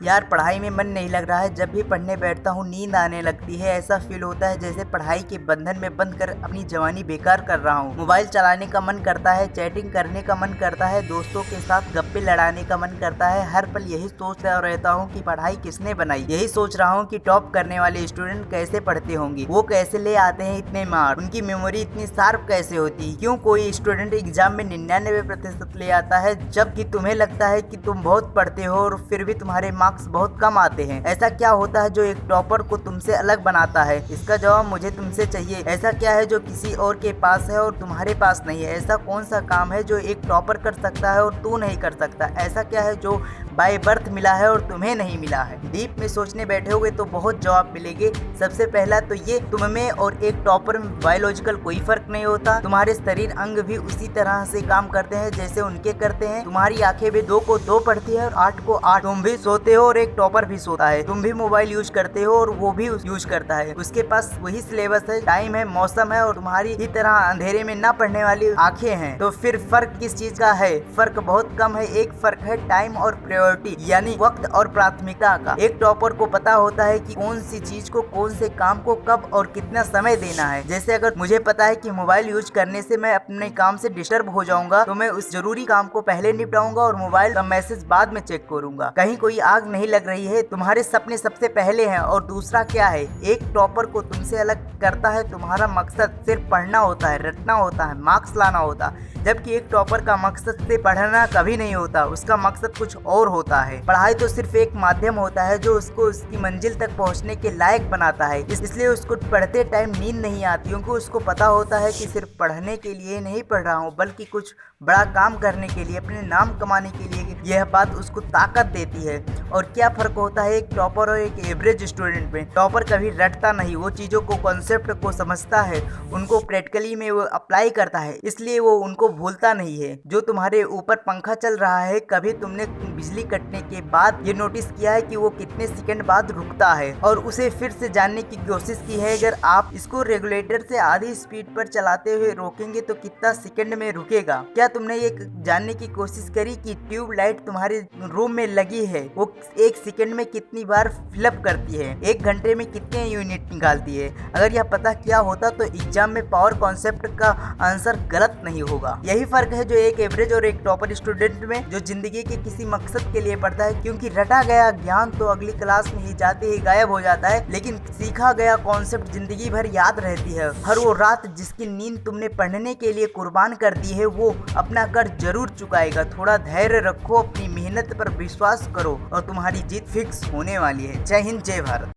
यार पढ़ाई में मन नहीं लग रहा है। जब भी पढ़ने बैठता हूँ नींद आने लगती है। ऐसा फील होता है जैसे पढ़ाई के बंधन में बंद कर अपनी जवानी बेकार कर रहा हूँ। मोबाइल चलाने का मन करता है, चैटिंग करने का मन करता है, दोस्तों के साथ गप्पे लड़ाने का मन करता है। हर पल यही सोच रहता हूँ कि पढ़ाई किसने बनाई। यही सोच रहा हूँ कि टॉप करने वाले स्टूडेंट कैसे पढ़ते होंगे, वो कैसे ले आते हैं इतने मार्क्स, उनकी मेमोरी इतनी शार्प कैसे होती। क्यों कोई स्टूडेंट एग्जाम में 99% ले आता है, जबकि तुम्हें लगता है कि तुम बहुत पढ़ते हो और फिर भी तुम्हारे मार्क्स बहुत कम आते हैं। ऐसा क्या होता है जो एक टॉपर को तुमसे अलग बनाता है? इसका जवाब मुझे तुमसे चाहिए। ऐसा क्या है जो किसी और के पास है और तुम्हारे पास नहीं है? ऐसा कौन सा काम है जो एक टॉपर कर सकता है और तू नहीं कर सकता? ऐसा क्या है जो बाय बर्थ मिला है और तुम्हें नहीं मिला है? डीप में सोचने बैठोगे तो बहुत जवाब मिलेंगे। सबसे पहला तो ये, तुम में और एक टॉपर में बायोलॉजिकल कोई फर्क नहीं होता। तुम्हारे शरीर अंग भी उसी तरह से काम करते हैं जैसे उनके करते हैं। तुम्हारी आंखें भी 2 को 2 पढ़ती है और 8 को 8। तुम भी सोते हो और एक टॉपर भी सोता है। तुम भी मोबाइल यूज करते हो और वो भी यूज करता है। उसके पास वही सिलेबस है, टाइम है, मौसम है और तुम्हारी ही तरह अंधेरे में ना पढ़ने वाली आंखें हैं। तो फिर फर्क किस चीज का है? फर्क बहुत कम है। एक फर्क है टाइम और प्रायोरिटी, यानी वक्त और प्राथमिकता का। एक टॉपर को पता होता है कि कौन सी चीज को, कौन से काम को कब और कितना समय देना है। जैसे अगर मुझे पता है कि मोबाइल यूज करने से मैं अपने काम से डिस्टर्ब हो जाऊंगा, तो मैं उस जरूरी काम को पहले निपटाऊंगा और मोबाइल का मैसेज बाद में चेक करूंगा। कहीं कोई आग नहीं लग रही है, तुम्हारे सपने सबसे पहले हैं। और दूसरा क्या है, एक टॉपर को तुमसे अलग करता है तुम्हारा मकसद सिर्फ पढ़ना होता है, रटना होता है, मार्क्स लाना होता है। जबकि एक टॉपर का मकसद से पढ़ना कभी नहीं होता, उसका मकसद कुछ और होता है। पढ़ाई तो सिर्फ एक माध्यम होता है जो उसको उसकी मंजिल तक पहुंचने के लायक बनाता है। इसलिए उसको पढ़ते टाइम नींद नहीं आती, क्योंकि उसको पता होता है कि सिर्फ पढ़ने के लिए नहीं पढ़ रहा हूँ, बल्कि कुछ बड़ा काम करने के लिए, अपने नाम कमाने के लिए। यह बात उसको ताकत देती है। और क्या फर्क होता है एक टॉपर और एक एवरेज स्टूडेंट में? टॉपर कभी रटता नहीं, वो चीजों को, कॉन्सेप्ट को समझता है, उनको प्रैक्टिकली में वो अप्लाई करता है, इसलिए वो उनको भूलता नहीं है। जो तुम्हारे ऊपर पंखा चल रहा है, कभी तुमने बिजली कटने के बाद ये नोटिस किया है कि वो कितने सेकंड बाद रुकता है और उसे फिर से जानने की कोशिश की है? अगर आप इसको रेगुलेटर से आधी स्पीड पर चलाते हुए रोकेंगे तो कितना सेकंड में रुकेगा? क्या तुमने ये जानने की कोशिश करी कि ट्यूब लाइट तुम्हारे रूम में लगी है, वो 1 सेकंड में कितनी बार फिलअप करती है, 1 घंटे में कितने यूनिट निकालती है? अगर यह पता किया होता तो एग्जाम में पावर कॉन्सेप्ट का आंसर गलत नहीं होगा। यही फर्क है जो एक एवरेज और एक टॉपर स्टूडेंट में, जो जिंदगी के किसी मकसद के लिए पढ़ता है। क्योंकि रटा गया ज्ञान तो अगली क्लास में ही जाते ही गायब हो जाता है, लेकिन सीखा गया कॉन्सेप्ट जिंदगी भर याद रहती है। हर वो रात जिसकी नींद तुमने पढ़ने के लिए कुर्बान कर दी है, वो अपना कर्ज जरूर चुकाएगा। थोड़ा धैर्य रखो, अपनी मेहनत पर विश्वास करो और तुम्हारी जीत फिक्स होने वाली है। जय हिंद, जय भारत।